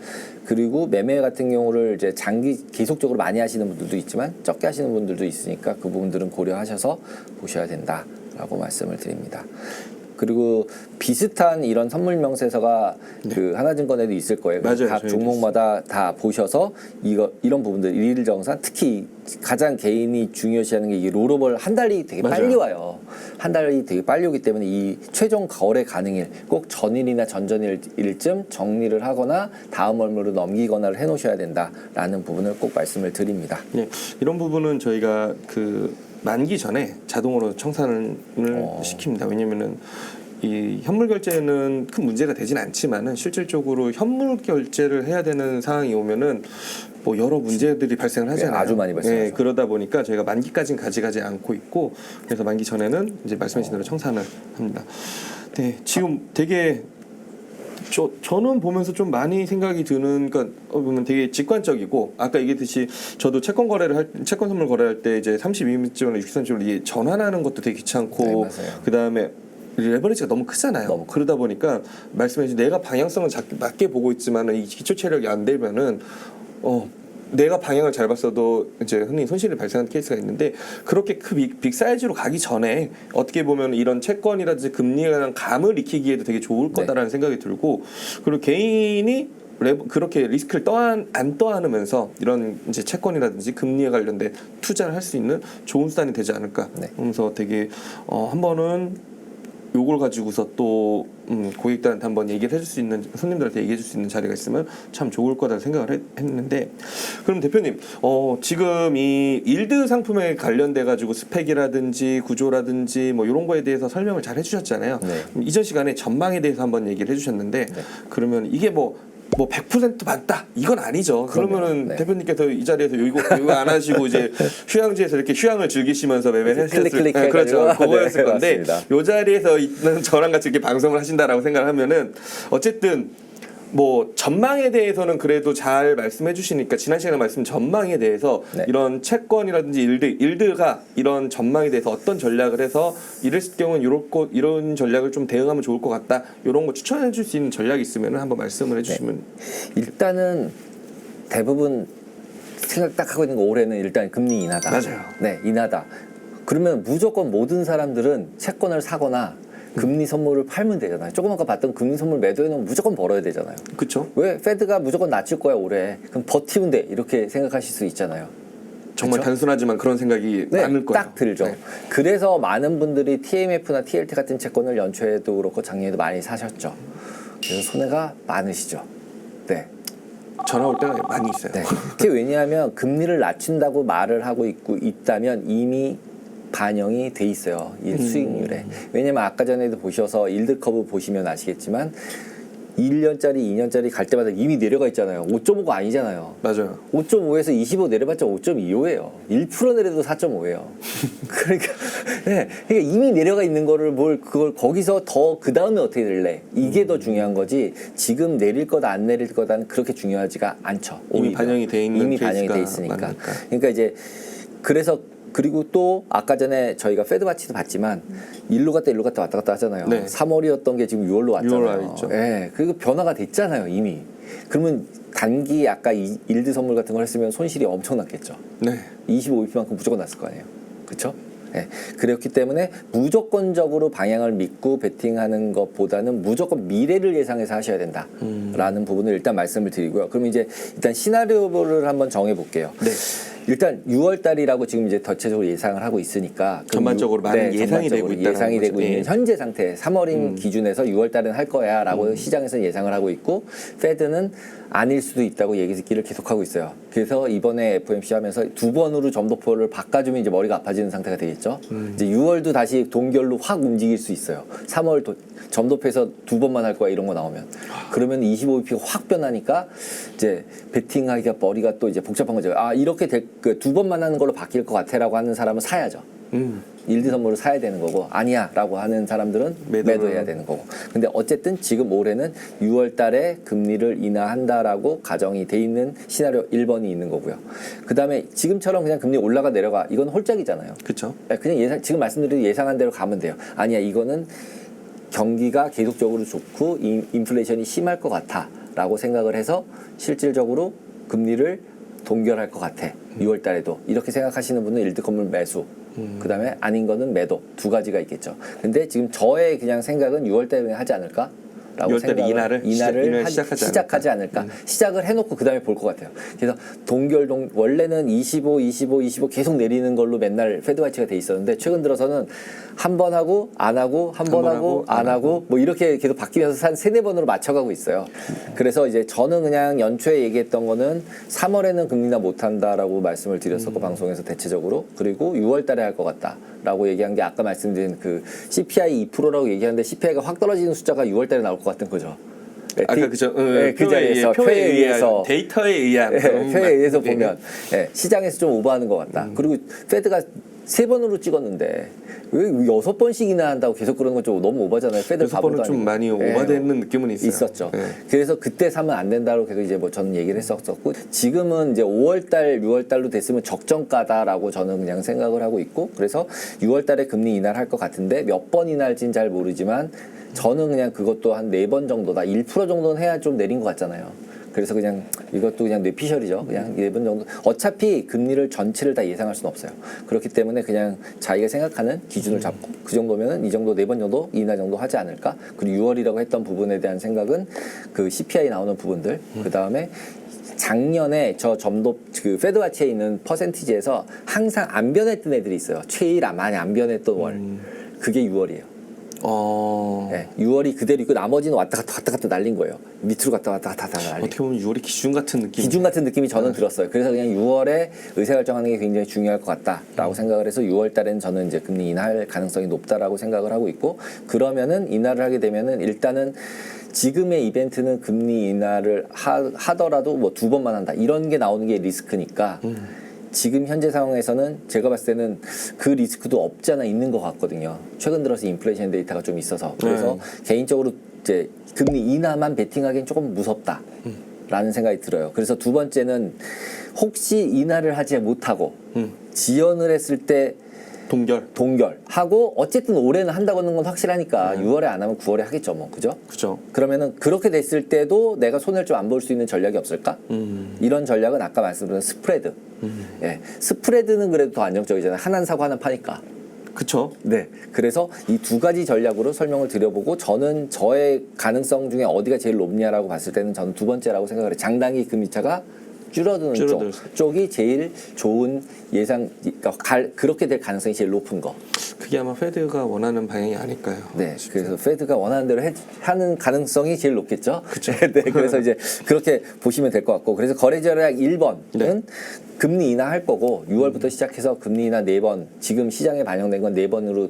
그리고 매매 같은 경우를 이제 계속적으로 많이 하시는 분들도 있지만 적게 하시는 분들도 있으니까 그 부분들은 고려하셔서 보셔야 된다라고 말씀을 드립니다. 그리고 비슷한 이런 선물 명세서가 그 하나증권에도 있을 거예요. 맞아요. 각 종목마다 다 보셔서 이런 부분들 일정산 특히 가장 개인이 중요시하는 게 이 롤오버 한 달이 되게 맞아요. 빨리 와요. 한 달이 되게 빨리 오기 때문에 이 최종 거래 가능일 꼭 전일이나 전전일쯤 정리를 하거나 다음 월물로 넘기거나를 해놓으셔야 된다라는 부분을 꼭 말씀을 드립니다. 네, 이런 부분은 저희가 그 만기 전에 자동으로 청산을 시킵니다. 왜냐면은 이 현물 결제는 큰 문제가 되진 않지만은 실질적으로 현물 결제를 해야 되는 상황이 오면은 뭐 여러 문제들이 발생을 하잖아요. 아주 많이 발생하죠. 네, 그러다 보니까 저희가 만기까지는 가져가지 않고 있고 그래서 만기 전에는 이제 말씀하신 대로 청산을 합니다. 네, 지금 되게 저는 보면서 좀 많이 생각이 드는, 그러니까 보면 되게 직관적이고, 아까 얘기했듯이 저도 채권 선물 거래할 때 이제 32미터나 63미터 이게 전환하는 것도 되게 귀찮고, 네, 맞아요. 그 다음에 레버리지가 너무 크잖아요. 너무 그러다 보니까 말씀해주신 내가 방향성을 맞게 보고 있지만은 이 기초 체력이 안 되면은 내가 방향을 잘 봤어도 이제 흔히 손실이 발생하는 케이스가 있는데, 그렇게 빅 사이즈로 가기 전에 어떻게 보면 이런 채권이라든지 금리에 관한 감을 익히기에도 되게 좋을 거다라는 생각이 들고, 그리고 개인이 그렇게 리스크를 안 떠안으면서 이런 이제 채권이라든지 금리에 관련된 투자를 할 수 있는 좋은 수단이 되지 않을까. 그래서 되게 한 번은 요걸 가지고서 또 고객들한테 한번 얘기를 해줄 수 있는, 손님들한테 얘기해 줄 수 있는 자리가 있으면 참 좋을 거다 생각을 했는데, 그럼 대표님 지금 이 일드 상품에 관련돼 가지고 스펙이라든지 구조라든지 뭐 이런 거에 대해서 설명을 잘 해주셨잖아요. 네. 이전 시간에 전망에 대해서 한번 얘기를 해주셨는데, 그러면 이게 뭐 100% 맞다 이건 아니죠. 그러면은 네. 대표님께서 이 자리에서 이거 안 하시고 이제 휴양지에서 이렇게 휴양을 즐기시면서 매매를 했을, 클릭 그렇죠. 해가지고. 그거였을 네, 건데, 맞습니다. 요 자리에서 있는 저랑 같이 이렇게 방송을 하신다라고 생각을 하면은 어쨌든 뭐 전망에 대해서는 그래도 잘 말씀해 주시니까, 지난 시간에 말씀 전망에 대해서 네. 이런 채권이라든지 일드가 이런 전망에 대해서 어떤 전략을 해서 이랬을 경우는 이런 전략을 좀 대응하면 좋을 것 같다, 이런 거 추천해 줄 수 있는 전략이 있으면 한번 말씀을 해 주시면. 일단은 대부분 생각 딱 하고 있는 거, 올해는 일단 금리 인하다. 맞아요. 네, 인하다. 그러면 무조건 모든 사람들은 채권을 사거나 금리 선물을 팔면 되잖아요. 조금 아까 봤던 금리 선물 매도에는 무조건 벌어야 되잖아요. 그렇죠. 왜? 페드가 무조건 낮출 거야 올해. 그럼 버티면 돼. 이렇게 생각하실 수 있잖아요. 정말 그쵸? 단순하지만 그런 생각이 네, 많을 거예요. 딱 들죠. 네. 그래서 많은 분들이 TMF나 TLT 같은 채권을 연초에도 그렇고 작년에도 많이 사셨죠. 그래서 손해가 많으시죠. 네. 전화 올 때가 많이 있어요. 네. 그게 왜냐하면 금리를 낮춘다고 말을 하고 있다면 이미 반영이 돼 있어요. 이 수익률에. 왜냐면 아까 전에도 보셔서 일드 커브 보시면 아시겠지만 1년짜리, 2년짜리 갈 때마다 이미 내려가 있잖아요. 5.5가 아니잖아요. 맞아요. 5.5에서 25 내려봤자 5.25예요. 1% 내려도 4.5예요. 그러니까, 네. 그러니까 이미 내려가 있는 거를 그걸 거기서 더 그 다음에 어떻게 될래? 이게 더 중요한 거지. 지금 내릴 거다 안 내릴 거다는 그렇게 중요하지가 않죠. 이미 오히려. 반영이 돼 있는 이미 반영이 케이스가 돼 있으니까. 많으니까. 그러니까 이제 그래서 그리고 또 아까 전에 저희가 페드바치도 봤지만 일로 갔다 왔다 갔다 하잖아요. 네. 3월이었던 게 지금 6월로 6월 왔잖아요. 와 있죠. 예, 그리고 변화가 됐잖아요 이미. 그러면 단기 아까 일드 선물 같은 걸 했으면 손실이 엄청났겠죠. 네. 25bp만큼 무조건 났을 거 아니에요. 그렇죠? 네. 그렇기 때문에 무조건적으로 방향을 믿고 베팅하는 것보다는 무조건 미래를 예상해서 하셔야 된다라는 부분을 일단 말씀을 드리고요. 그럼 이제 일단 시나리오를 한번 정해 볼게요. 네. 일단 6월 달이라고 지금 이제 대체적으로 예상을 하고 있으니까 전반적으로 많은 예상이 되고 있다는 예상이 되고 거죠. 있는 예. 현재 상태 3월인 기준에서 6월 달은 할 거야라고 시장에서 예상을 하고 있고, 페드는 아닐 수도 있다고 얘기를 계속하고 있어요. 그래서 이번에 FOMC 하면서 두 번으로 점도표를 바꿔주면 이제 머리가 아파지는 상태가 되겠죠. 이제 6월도 다시 동결로 확 움직일 수 있어요. 3월 점도표에서 두 번만 할 거야 이런 거 나오면, 그러면 25bp가 확 변하니까 이제 베팅하기가 머리가 또 이제 복잡한 거죠. 아 이렇게 두 번만 하는 걸로 바뀔 것 같아라고 하는 사람은 사야죠. 일드 선물을 사야 되는 거고, 아니야라고 하는 사람들은 매도해야 되는 거고. 근데 어쨌든 지금 올해는 6월 달에 금리를 인하한다라고 가정이 돼 있는 시나리오 1번이 있는 거고요. 그다음에 지금처럼 그냥 금리 올라가 내려가 이건 홀짝이잖아요. 그렇죠. 그냥 지금 말씀드린 예상한 대로 가면 돼요. 아니야 이거는 경기가 계속적으로 좋고 인플레이션이 심할 것 같아라고 생각을 해서 실질적으로 금리를 동결할 것 같아 6월 달에도, 이렇게 생각하시는 분은 일드 건물 매수, 그 다음에 아닌 거는 매도, 두 가지가 있겠죠. 근데 지금 저의 그냥 생각은 6월 달에 하지 않을까? 라고 6월 달에 인하를 시작하지 않을까? 시작을 해놓고 그 다음에 볼 것 같아요. 그래서 원래는 25 계속 내리는 걸로 맨날 페드와치가 돼 있었는데, 최근 들어서는 한 번 하고 안 하고 한 번 하고 안 하고 뭐 이렇게 계속 바뀌면서 한 3-4번으로 맞춰가고 있어요. 그래서 이제 저는 그냥 연초에 얘기했던 거는 3월에는 금리나 못한다라고 말씀을 드렸었고 방송에서 대체적으로, 그리고 6월 달에 할 것 같다 라고 얘기한 게 아까 말씀드린 그 CPI 2%라고 얘기하는데, CPI가 확 떨어지는 숫자가 6월 달에 나올 것 같은 거죠. 아까 그죠. 네, 그 자리에서 표에 의해서 데이터에 의한 표에 의해서 보면 시장에서 좀 오버하는 것 같다. 그리고 페드가 3번으로 찍었는데 왜 6번씩이나 한다고 계속 그러는 건 좀 너무 오바잖아요. 페들 6번은 좀 많이 오바되는 느낌은 있어요. 있었죠. 네. 그래서 그때 사면 안 된다고 계속 이제 뭐 저는 얘기를 했었고 지금은 이제 5월달, 6월달로 됐으면 적정가다라고 저는 그냥 생각을 하고 있고 그래서 6월달에 금리 인하를 할 것 같은데 몇 번 인하할지는 잘 모르지만 저는 그냥 그것도 한 4번 정도다. 1% 정도는 해야 좀 내린 것 같잖아요. 그래서 그냥 이것도 그냥 뇌피셜이죠. 그냥 4번 정도. 어차피 금리를 전체를 다 예상할 수는 없어요. 그렇기 때문에 그냥 자기가 생각하는 기준을 잡고 그 정도면은 이 정도 4번 정도 인하 정도 하지 않을까. 그리고 6월이라고 했던 부분에 대한 생각은 그 CPI 나오는 부분들 그 다음에 작년에 저 점도 그 페드와치에 있는 퍼센티지에서 항상 안 변했던 애들이 있어요. 최일 많이 안 변했던 월. 그게 6월이에요. 네, 6월이 그대로 있고 나머지는 왔다 갔다 날린 거예요. 밑으로 갔다 날린. 어떻게 보면 6월이 기준 같은 느낌. 기준 같은 느낌이 저는 들었어요. 그래서 그냥 6월에 의사결정하는 게 굉장히 중요할 것 같다라고 생각을 해서 6월 달에는 저는 이제 금리 인하할 가능성이 높다라고 생각을 하고 있고 그러면은 인하를 하게 되면은 일단은 지금의 이벤트는 금리 인하를 하더라도 뭐 2번만 한다. 이런 게 나오는 게 리스크니까 지금 현재 상황에서는 제가 봤을 때는 그 리스크도 없지 않아 있는 것 같거든요. 최근 들어서 인플레이션 데이터가 좀 있어서. 그래서 개인적으로 이제 금리 인하만 베팅하기엔 조금 무섭다라는 생각이 들어요. 그래서 두 번째는 혹시 인하를 하지 못하고 지연을 했을 때 동결하고 어쨌든 올해는 한다고 하는 건 확실하니까 6월에 안 하면 9월에 하겠죠, 뭐 그죠? 그죠. 그러면은 그렇게 됐을 때도 내가 손해를 좀 안 볼 수 있는 전략이 없을까? 이런 전략은 아까 말씀드린 스프레드. 예, 스프레드는 그래도 더 안정적이잖아요. 하나는 사고 하나는 파니까. 그쵸. 네, 그래서 이 두 가지 전략으로 설명을 드려보고 저는 저의 가능성 중에 어디가 제일 높냐라고 봤을 때는 저는 두 번째라고 생각을 해요. 장단기 금리차가 줄어드는 쪽이 제일 좋은 예상, 그러니까 그렇게 될 가능성이 제일 높은 거. 그게 아마 페드가 원하는 방향이 아닐까요? 네, 그래서 페드가 원하는 대로 하는 가능성이 제일 높겠죠. 그쵸. 네, 그래서 이제 그렇게 보시면 될 것 같고, 그래서 거래전략 1번은 네. 금리 인하 할 거고 6월부터 시작해서 금리 인하 4번, 지금 시장에 반영된 건 4번으로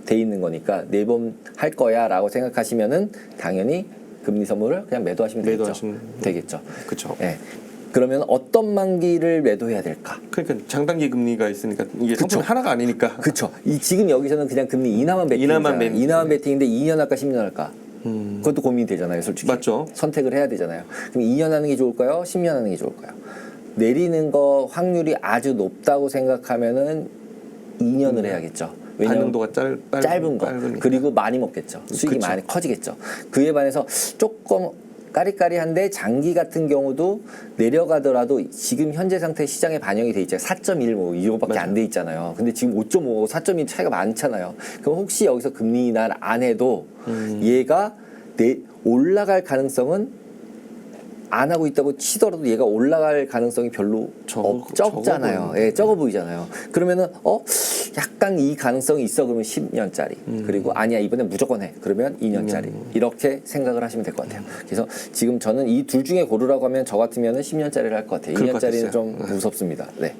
돼 있는 거니까 4번 할 거야라고 생각하시면은 당연히 금리 선물을 그냥 매도하시면 되겠죠. 그렇죠. 네. 그러면 어떤 만기를 매도해야 될까? 그러니까 장단기 금리가 있으니까 이게 그쵸. 상품 하나가 아니니까. 그렇죠. 지금 여기서는 그냥 금리 인하만 베팅이잖아요. 인하만 베팅인데 2년 할까 10년 할까? 그것도 고민이 되잖아요, 솔직히. 맞죠. 선택을 해야 되잖아요. 그럼 2년 하는 게 좋을까요? 10년 하는 게 좋을까요? 내리는 거 확률이 아주 높다고 생각하면은 2년을 해야겠죠. 반응도가 짧은 거. 짧으니까. 그리고 많이 먹겠죠. 수익이 그쵸. 많이 커지겠죠. 그에 반해서 조금 까리까리한데 장기 같은 경우도 내려가더라도 지금 현재 상태 시장에 반영이 돼 있잖아요. 4.1 뭐 이거밖에 안 돼 있잖아요. 근데 지금 5.5하고 4.1 차이가 많잖아요. 그럼 혹시 여기서 금리 인하를 안 해도 얘가 올라갈 가능성은 안 하고 있다고 치더라도 얘가 올라갈 가능성이 별로 적잖아요. 예, 적어 보이잖아요. 그러면은 약간 이 가능성이 있어 그러면 10년짜리. 그리고 아니야 이번엔 무조건 해. 그러면 2년짜리. 이렇게 생각을 하시면 될 것 같아요. 그래서 지금 저는 이 둘 중에 고르라고 하면 저 같으면은 10년짜리를 할 것 같아요. 2년짜리는 좀 무섭습니다. 네.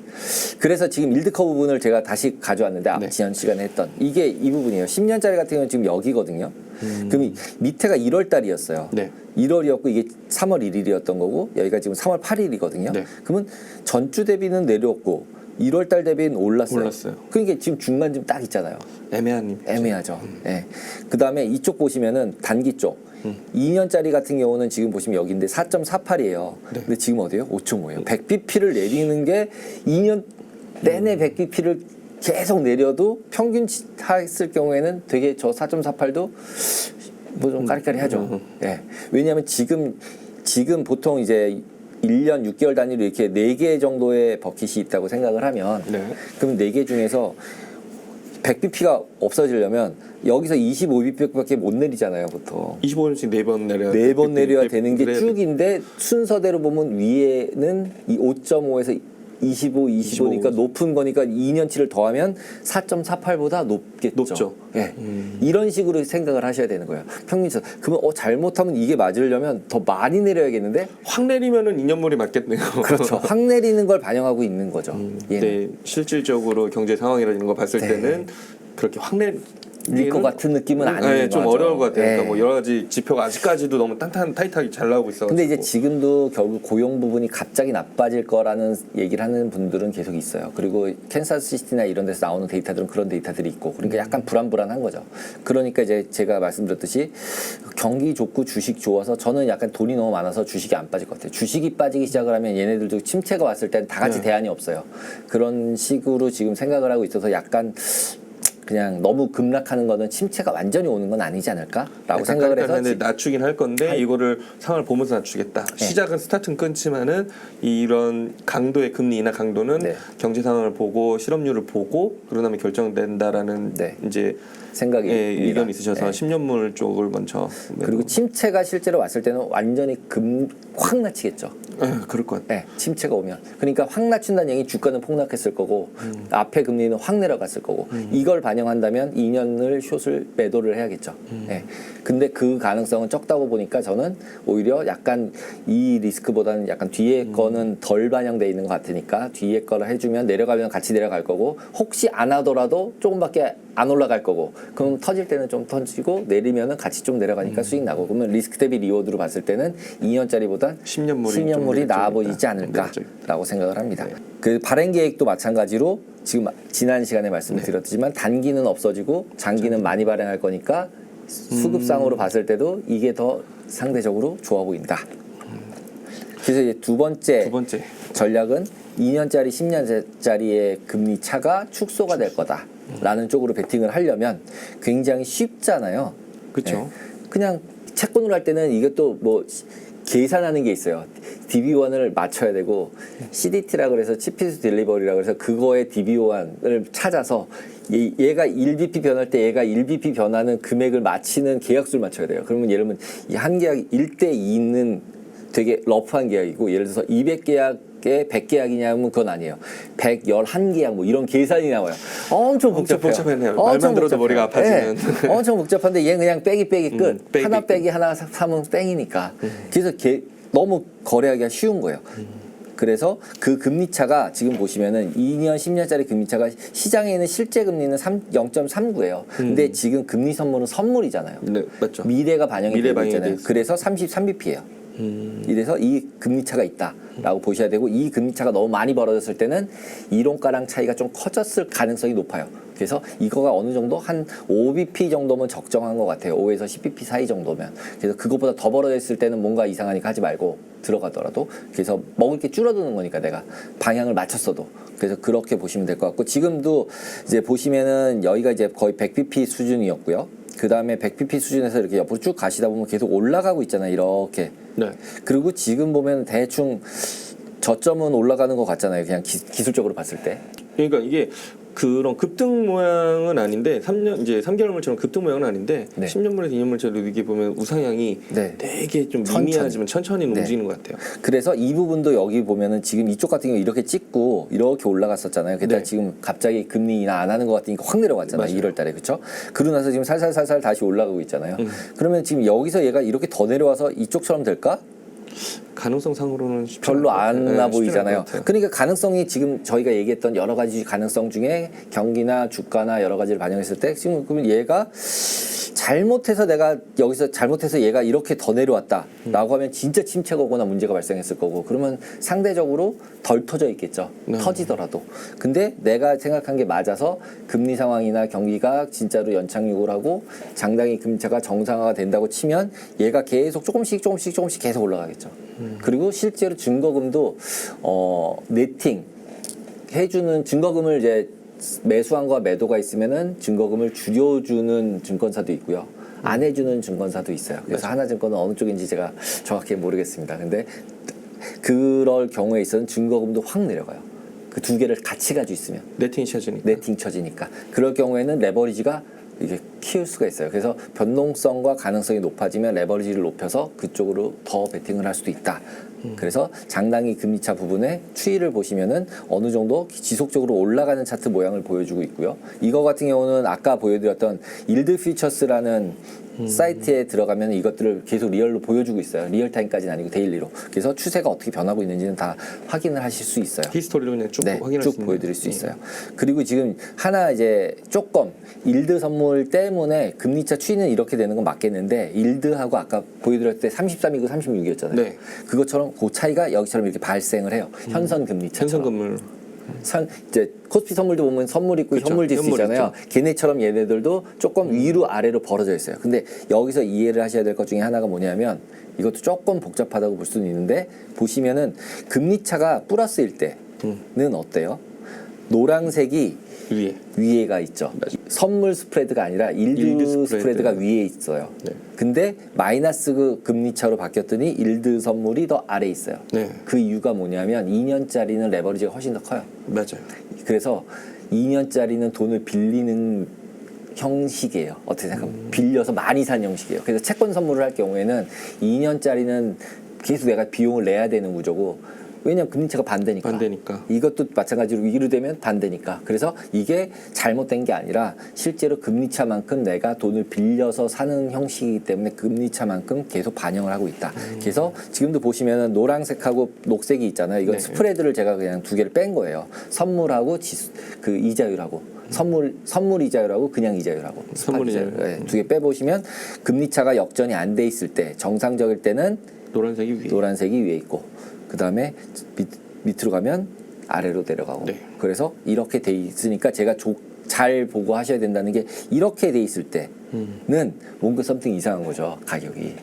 그래서 지금 일드 커브 부분을 제가 다시 가져왔는데 네. 지난 시간에 했던 이게 이 부분이에요. 10년짜리 같은 경우는 지금 여기거든요. 그럼 밑에가 1월 달이었어요. 네. 1월이었고 이게 3월 1일이었던 거고 여기가 지금 3월 8일이거든요. 네. 그러면 전주 대비는 내려왔고 1월 달 대비는 올랐어요. 그러니까 지금 중간 좀 딱 있잖아요. 애매하죠. 네. 그다음에 이쪽 보시면은 단기 쪽 2년짜리 같은 경우는 지금 보시면 여기인데 4.48이에요. 네. 근데 지금 어디예요? 5.5예요. 100bp를 내리는 게 2년 내내 100bp를 계속 내려도 평균 했을 경우에는 되게 저 4.48도 뭐 좀 까리까리하죠. 예. 왜냐하면 지금 보통 이제 1년 6개월 단위로 이렇게 4개 정도의 버킷이 있다고 생각을 하면 그럼 4개 중에서 100bp가 없어지려면 여기서 25bp밖에 못 내리잖아요, 보통. 25년씩 4번 내려야 4번 내려야 되는 게 쭉인데 순서대로 보면 위에는 이 5.5에서 25니까 높은 거니까 2년치를 더하면 4.48보다 높겠죠. 예. 이런 식으로 생각을 하셔야 되는 거예요. 평균에서. 그러면 잘못하면 이게 맞으려면 더 많이 내려야겠는데? 확 내리면은 2년물이 맞겠네요. 그렇죠. 확 내리는 걸 반영하고 있는 거죠. 네, 실질적으로 경제 상황이라는 거 봤을 때는 그렇게 확 것 같은 느낌은 아니에요. 네, 좀 어려울 것 같아요. 그러니까 뭐 여러 가지 지표가 아직까지도 너무 타이트하게 잘 나오고 있어서. 근데 이제 지금도 결국 고용 부분이 갑자기 나빠질 거라는 얘기를 하는 분들은 계속 있어요. 그리고 캔사스시티나 이런 데서 나오는 데이터들은 그런 데이터들이 있고, 그러니까 약간 불안불안한 거죠. 그러니까 이제 제가 말씀드렸듯이 경기 좋고 주식 좋아서 저는 약간 돈이 너무 많아서 주식이 안 빠질 것 같아요. 주식이 빠지기 시작을 하면 얘네들도 침체가 왔을 때는 다 같이 대안이 없어요. 그런 식으로 지금 생각을 하고 있어서 약간 그냥 너무 급락하는 거는 침체가 완전히 오는 건 아니지 않을까라고 생각을 해서 낮추긴 할 건데 이거를 상황을 보면서 낮추겠다. 시작은 스타트는 끊지만은 이런 강도의 금리 인하 강도는 네. 경제 상황을 보고 실업률을 보고 그런 다음에 결정된다라는 네. 이제 생각이 의견이 있으셔서 네. 10년물 쪽을 먼저 그리고 침체가 실제로 왔을 때는 완전히 확 낮추겠죠. 그럴 것 같아요. 네, 침체가 오면. 그러니까 확 낮춘다는 얘기 주가는 폭락했을 거고 앞에 금리는 확 내려갔을 거고 이걸 반영한다면 2년을 숏을 매도를 해야겠죠. 네. 근데 그 가능성은 적다고 보니까 저는 오히려 약간 이 리스크보다는 약간 뒤에 거는 덜 반영돼 있는 것 같으니까 뒤에 거를 해주면 내려가면 같이 내려갈 거고 혹시 안 하더라도 조금밖에 안 올라갈 거고 그럼 터질 때는 좀 터지고 내리면은 같이 좀 내려가니까 수익 나고 그러면 리스크 대비 리워드로 봤을 때는 2년짜리보다 10년물이 나아 보이지 않을까라고 생각을 합니다. 그 발행 계획도 마찬가지로 지금 지난 시간에 말씀을 드렸지만 단기는 없어지고 장기는 많이 발행할 거니까 수급상으로 봤을 때도 이게 더 상대적으로 좋아 보인다. 그래서 이제 두 번째 전략은 2년짜리 10년짜리의 금리 차가 축소가 될 거다라는 쪽으로 베팅을 하려면 굉장히 쉽잖아요. 그렇죠. 네. 그냥 채권을 할 때는 이게 또 뭐 계산하는 게 있어요. DB1을 맞춰야 되고 CDT라 그래서 치피스 딜리버리라 그래서 그거의 DB1을 찾아서 얘가 1BP 변할 때 얘가 1BP 변하는 금액을 맞히는 계약수를 맞춰야 돼요. 그러면 예를 들면 이 한 계약이 1대2는 되게 러프한 계약이고 예를 들어서 200계약에 100계약이냐면 그건 아니에요. 111계약 뭐 이런 계산이 나와요. 엄청 복잡해요. 말만 들어도 머리가 아파지는. 네. 엄청 복잡한데 얘는 그냥 빼기 끝. 하나 빼기 하나 사면 땡이니까. 그래서 너무 거래하기가 쉬운 거예요. 그래서 그 금리 차가 지금 보시면은 2년 10년짜리 금리 차가 시장에 있는 실제 금리는 0.39예요. 근데 지금 금리 선물은 선물이잖아요. 네, 맞죠. 미래가 반영이 되고 있잖아요. 있어요. 그래서 33bp예요. 이래서 이 금리 차가 있다라고 보셔야 되고 이 금리 차가 너무 많이 벌어졌을 때는 이론가랑 차이가 좀 커졌을 가능성이 높아요. 그래서 이거가 어느 정도 한 5bp 정도면 적정한 것 같아요. 5에서 10bp 사이 정도면. 그래서 그것보다 더 벌어졌을 때는 뭔가 이상하니까 하지 말고 들어가더라도 그래서 먹을 게 줄어드는 거니까 내가 방향을 맞췄어도 그래서 그렇게 보시면 될 것 같고 지금도 이제 보시면은 여기가 이제 거의 100bp 수준이었고요. 그 다음에 100bp 수준에서 이렇게 옆으로 쭉 가시다 보면 계속 올라가고 있잖아요. 이렇게. 네. 그리고 지금 보면 대충 저점은 올라가는 것 같잖아요. 그냥 기술적으로 봤을 때. 그러니까 이게 그런 급등 모양은 아닌데 3개월물처럼 급등 모양은 아닌데 네. 10년물에서 2년물처럼 이렇게 보면 우상향이 네. 되게 좀 미미하지만 천천히 네. 움직이는 것 같아요. 그래서 이 부분도 여기 보면은 지금 이쪽 같은 경우 이렇게 찍고 이렇게 올라갔었잖아요. 게다가 네. 지금 갑자기 금리 인하 안 하는 것 같으니까 확 내려갔잖아요. 맞아요. 1월 달에. 그렇죠? 그러고 나서 지금 살살살살 다시 올라가고 있잖아요. 그러면 지금 여기서 얘가 이렇게 더 내려와서 이쪽처럼 될까? 가능성 상으로는 별로 안 나 보이잖아요. 것 같아요. 그러니까 가능성이 지금 저희가 얘기했던 여러 가지 가능성 중에 경기나 주가나 여러 가지를 반영했을 때 지금 그러면 얘가 잘못해서 내가 여기서 잘못해서 얘가 이렇게 더 내려왔다라고 하면 진짜 침체가 오거나 문제가 발생했을 거고 그러면 상대적으로 덜 터져 있겠죠. 터지더라도. 근데 내가 생각한 게 맞아서 금리 상황이나 경기가 진짜로 연착륙을 하고 장당히 금리차가 정상화가 된다고 치면 얘가 계속 조금씩 계속 올라가겠죠. 그리고 실제로 증거금도 네팅 해주는 증거금을 이제 매수한과 매도가 있으면은 증거금을 줄여주는 증권사도 있고요. 안 해주는 증권사도 있어요. 그래서 하나증권은 어느 쪽인지 제가 정확히 모르겠습니다. 근데 그럴 경우에 있어서는 증거금도 확 내려가요. 그 두 개를 같이 가지고 있으면. 네팅이 쳐지니까. 네팅 쳐지니까. 그럴 경우에는 레버리지가 이게 키울 수가 있어요. 그래서 변동성과 가능성이 높아지면 레버리지를 높여서 그쪽으로 더 베팅을 할 수도 있다. 그래서 장당기 금리차 부분의 추이를 보시면은 어느 정도 지속적으로 올라가는 차트 모양을 보여주고 있고요. 이거 같은 경우는 아까 보여드렸던 일드 퓨처스라는 사이트에 들어가면 이것들을 계속 리얼로 보여주고 있어요. 리얼타임까지는 아니고 데일리로. 그래서 추세가 어떻게 변하고 있는지는 다 확인을 하실 수 있어요. 히스토리로 그냥 쭉 확인할 수 쭉 있는. 보여드릴 수 있어요. 그리고 지금 하나 이제 조금 일드 선물 때 때문에 금리차 추이는 이렇게 되는 건 맞겠는데 일드하고 아까 보여드렸을 때 33이고 36이었잖아요. 네. 그것처럼 그 차이가 여기처럼 이렇게 발생을 해요. 현선 금리차처럼. 현선금을 이제 코스피 선물도 보면 선물 있고 그쵸, 현물 지수 현물 있잖아요. 걔네처럼 얘네들도 조금 위로 아래로 벌어져 있어요. 근데 여기서 이해를 하셔야 될 것 중에 하나가 뭐냐면 이것도 조금 복잡하다고 볼 수는 있는데 보시면은 금리차가 플러스일 때는 어때요? 노란색이 위에가 있죠. 선물 스프레드가 아니라 일드 스프레드가 위에 있어요. 네. 근데 마이너스 그 금리차로 바뀌었더니 일드 선물이 더 아래에 있어요. 네. 그 이유가 뭐냐면 2년짜리는 레버리지가 훨씬 더 커요. 맞아요. 그래서 2년짜리는 돈을 빌리는 형식이에요. 어떻게 생각하면 빌려서 많이 산 형식이에요. 그래서 채권 선물을 할 경우에는 2년짜리는 계속 내가 비용을 내야 되는 구조고 왜냐면 금리차가 반대니까. 이것도 마찬가지로 위로 되면 반대니까. 그래서 이게 잘못된 게 아니라 실제로 금리차만큼 내가 돈을 빌려서 사는 형식이기 때문에 금리차만큼 계속 반영을 하고 있다. 그래서 지금도 보시면은 노란색하고 녹색이 있잖아요. 이건 네. 스프레드를 제가 그냥 두 개를 뺀 거예요. 선물하고 그 이자율하고. 선물 이자율하고 그냥 이자율하고 선물 이자율. 네, 두 개 빼보시면 금리차가 역전이 안 돼 있을 때 정상적일 때는 노란색이 위에 있고 그 다음에 밑으로 가면 아래로 내려가고 네. 그래서 이렇게 돼 있으니까 제가 잘 보고 하셔야 된다는 게 이렇게 돼 있을 때는 뭔가 something 이상한 거죠 가격이.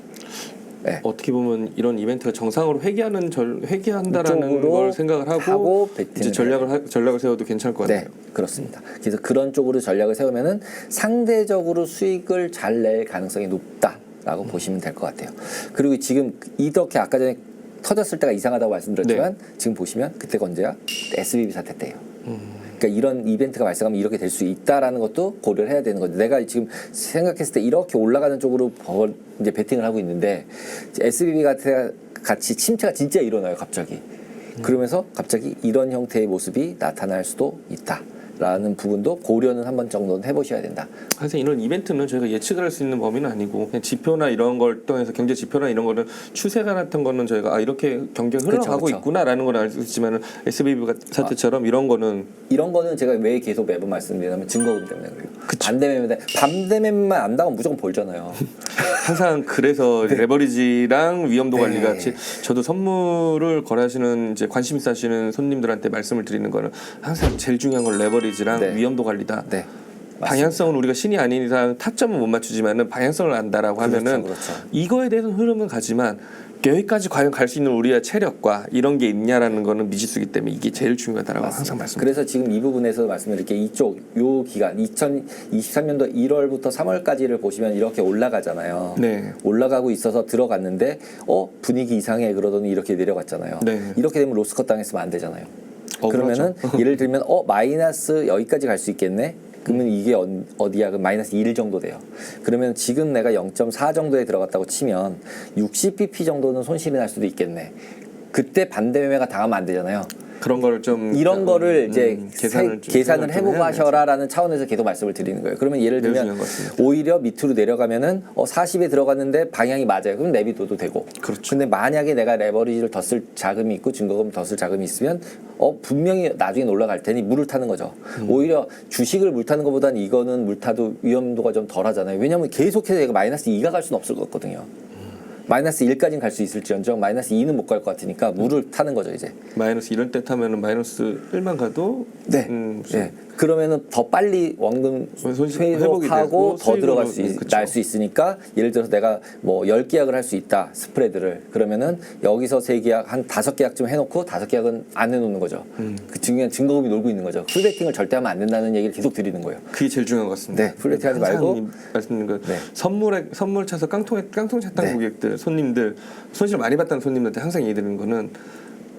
네. 어떻게 보면 이런 이벤트가 정상으로 회귀한다라는 걸 생각을 하고 이제 전략을 세워도 괜찮을 것 같아요. 네, 그렇습니다. 그래서 그런 쪽으로 전략을 세우면은 상대적으로 수익을 잘 낼 가능성이 높다라고 보시면 될 것 같아요. 그리고 지금 이렇게 아까 전에 터졌을 때가 이상하다고 말씀드렸지만 지금 보시면 그때가 언제야? SBB 사태 때예요. 그러니까 이런 이벤트가 발생하면 이렇게 될 수 있다라는 것도 고려를 해야 되는 거죠. 내가 지금 생각했을 때 이렇게 올라가는 쪽으로 이제 베팅을 하고 있는데 SBB 같이 침체가 진짜 일어나요, 갑자기. 그러면서 갑자기 이런 형태의 모습이 나타날 수도 있다라는 부분도 고려는 한번 정도는 해보셔야 된다. 사실 이런 이벤트는 저희가 예측을 할 수 있는 범위는 아니고 그냥 지표나 이런 걸 통해서 경제 지표나 이런 거는 추세가 나타난 거는 저희가 이렇게 경기가 흘러가고 그쵸. 있구나라는 걸 알 수 있지만 SBB 사태처럼 이런 거는 제가 왜 계속 매번 말씀드리냐면 증거금 때문에 그래요. 반대매매만 안 나오면 무조건 벌잖아요. 항상 그래서 레버리지랑 위험도 네. 관리 같이 저도 선물을 거래하시는 이제 관심 있어 하시는 손님들한테 말씀을 드리는 거는 항상 제일 중요한 건 레버리지랑 네. 위험도 관리다. 네. 방향성은 우리가 신이 아닌 이상 타점은 못 맞추지만은 방향성을 안다라고 하면은 그렇죠. 이거에 대해서 흐름은 가지만 여기까지 과연 갈 수 있는 우리의 체력과 이런 게 있냐라는 거는 미지수기 때문에 이게 제일 중요하다라고 항상 말씀드립니다. 그래서 지금 이 부분에서 말씀드릴게 요 기간 2023년도 1월부터 3월까지를 보시면 이렇게 올라가잖아요. 네. 올라가고 있어서 들어갔는데 분위기 이상해 그러더니 이렇게 내려갔잖아요. 네. 이렇게 되면 로스컷 당했으면 안 되잖아요. 그러면은 그렇죠. 예를 들면 마이너스 여기까지 갈 수 있겠네. 그러면 이게 어디야? 그럼 마이너스 1 정도 돼요. 그러면 지금 내가 0.4 정도에 들어갔다고 치면 60bp 정도는 손실이 날 수도 있겠네. 그때 반대 매매가 당하면 안 되잖아요. 그런 거를 좀 이런 거를 이제 계산을 해보고 좀 하셔라라는 차원에서 계속 말씀을 드리는 거예요. 그러면 예를 매우 들면 중요한 것 같습니다. 오히려 밑으로 내려가면은 40에 들어갔는데 방향이 맞아요. 그럼 내비둬도 되고. 그렇죠. 근데 만약에 내가 레버리지를 더 쓸 자금이 있고 증거금 더 쓸 자금이 있으면 분명히 나중에 올라갈 테니 물을 타는 거죠. 오히려 주식을 물 타는 것보다는 이거는 물 타도 위험도가 좀 덜하잖아요. 왜냐하면 계속해서 얘가 마이너스 2가 갈 수는 없을 것 같거든요. 마이너스 1까지는 갈 수 있을지언정 마이너스 2는 못 갈 것 같으니까 물을 타는 거죠 이제. 마이너스 이런 때 타면은 마이너스 1만 가도 네. 네. 그러면은 더 빨리 원금 회복하고 더 들어갈 날 수 있으니까 예를 들어서 내가 10계약을 할 수 있다 스프레드를 그러면은 여기서 3계약 한 5계약쯤 해놓고 5계약은 안 해놓는 거죠. 그 중요한 증거금이 놀고 있는 거죠. 풀베팅을 절대 하면 안 된다는 얘기를 계속 드리는 거예요. 그게 제일 중요한 것 같습니다. 네, 풀베팅 하지 말고 말씀드린 거 네. 선물 차서 깡통 찼던 네. 고객들 손님들 손실 많이 봤다는 손님들한테 항상 얘기드리는 거는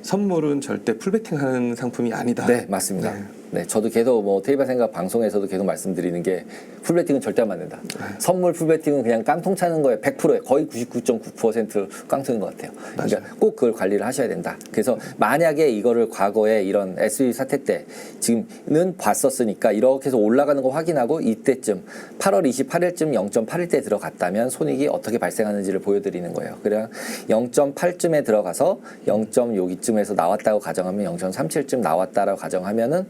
선물은 절대 풀베팅하는 상품이 아니다. 네, 맞습니다. 네, 저도 계속 테이블 생각 방송에서도 계속 말씀드리는 게 풀베팅은 절대 하면 안 된다. 선물 풀베팅은 그냥 깡통 차는 거에 100%에 거의 99.9% 깡통인 것 같아요. 그러니까 꼭 그걸 관리를 하셔야 된다. 그래서 만약에 이거를 과거에 이런 SBB 사태 때 지금은 봤었으니까 이렇게 해서 올라가는 거 확인하고 이때쯤 8월 28일쯤 0.8일 때 들어갔다면 손익이 어떻게 발생하는지를 보여드리는 거예요. 그냥 0.8쯤에 들어가서 0.6쯤에서 나왔다고 가정하면 0.37쯤 나왔다라고 가정하면은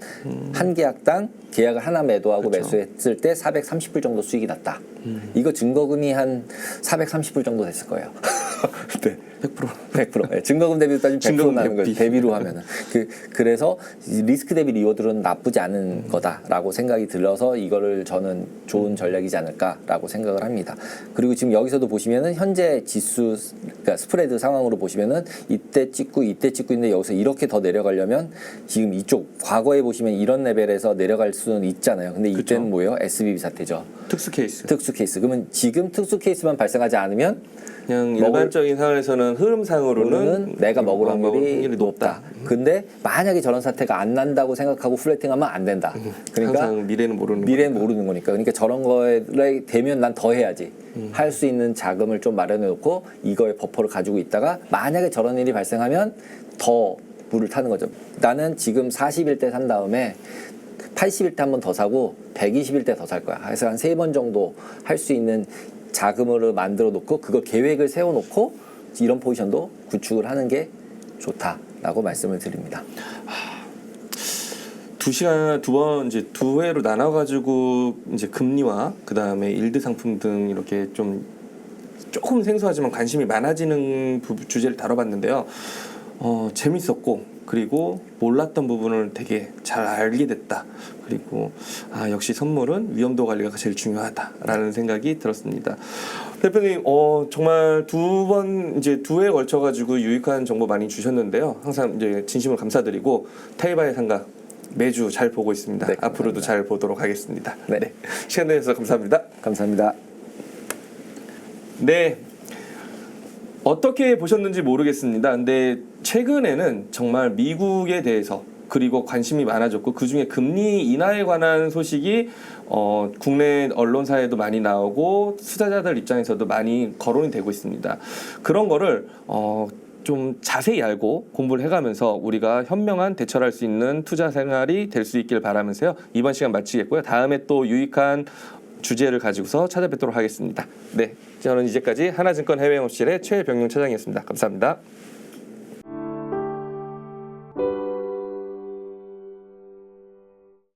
한 계약당 계약을 하나 매도하고 그렇죠. 매수했을 때 430불 정도 수익이 났다. 이거 증거금이 한 430불 정도 됐을 거예요. 네. 100%. 100%. 네, 증거금 대비로 따지면 100% 증거금 나는 거죠. 대비. 대비로 하면은. 그래서 리스크 대비 리워드는 나쁘지 않은 거다라고 생각이 들어서 이거를 저는 좋은 전략이지 않을까라고 생각을 합니다. 그리고 지금 여기서도 보시면은 현재 지수, 그러니까 스프레드 상황으로 보시면은 이때 찍고 있는데 여기서 이렇게 더 내려가려면 지금 이쪽 과거에 보시면 이런 레벨에서 내려갈 수는 있잖아요. 근데 그쵸. 이때는 뭐예요? SBB 사태죠. 특수 케이스. 특수 케이스. 그러면 지금 특수 케이스만 발생하지 않으면 그냥 일반적인 상황에서는 흐름상으로는 내가 먹을 먹을 확률이 높다. 근데 만약에 저런 사태가 안 난다고 생각하고 플래팅하면 안 된다. 그러니까 항상 미래는 모르는 미래는 거니까. 모르는 거니까. 그러니까 저런 거에 되면 난 더 해야지. 할 수 있는 자금을 좀 마련해 놓고 이거의 버퍼를 가지고 있다가 만약에 저런 일이 발생하면 더 물을 타는 거죠. 나는 지금 40일 때 산 다음에 80일 때 한 번 더 사고 120일 때 더 살 거야. 그래서 한 3번 정도 할 수 있는 자금으로 만들어 놓고 그걸 계획을 세워 놓고 이런 포지션도 구축을 하는 게 좋다라고 말씀을 드립니다. 2시간 두 번 이제 두 회로 나눠 가지고 이제 금리와 그다음에 일드 상품 등 이렇게 좀 조금 생소하지만 관심이 많아지는 주제를 다뤄봤는데요. 재밌었고 그리고 몰랐던 부분을 되게 잘 알게 됐다. 그리고 역시 선물은 위험도 관리가 제일 중요하다라는 생각이 들었습니다. 대표님, 정말 두 회에 걸쳐 가지고 유익한 정보 많이 주셨는데요. 항상 이제 진심으로 감사드리고 테이바의 상가 매주 잘 보고 있습니다. 네, 앞으로도 잘 보도록 하겠습니다. 네. 시간 내주셔서 감사합니다. 감사합니다. 네. 어떻게 보셨는지 모르겠습니다. 근데 최근에는 정말 미국에 대해서 그리고 관심이 많아졌고 그중에 금리 인하에 관한 소식이 국내 언론사에도 많이 나오고 투자자들 입장에서도 많이 거론이 되고 있습니다. 그런 거를 좀 자세히 알고 공부를 해가면서 우리가 현명한 대처를 할 수 있는 투자 생활이 될 수 있길 바라면서요. 이번 시간 마치겠고요. 다음에 또 유익한 주제를 가지고서 찾아뵙도록 하겠습니다. 네, 저는 이제까지 하나증권 해외영업실의 최병용 차장이었습니다. 감사합니다.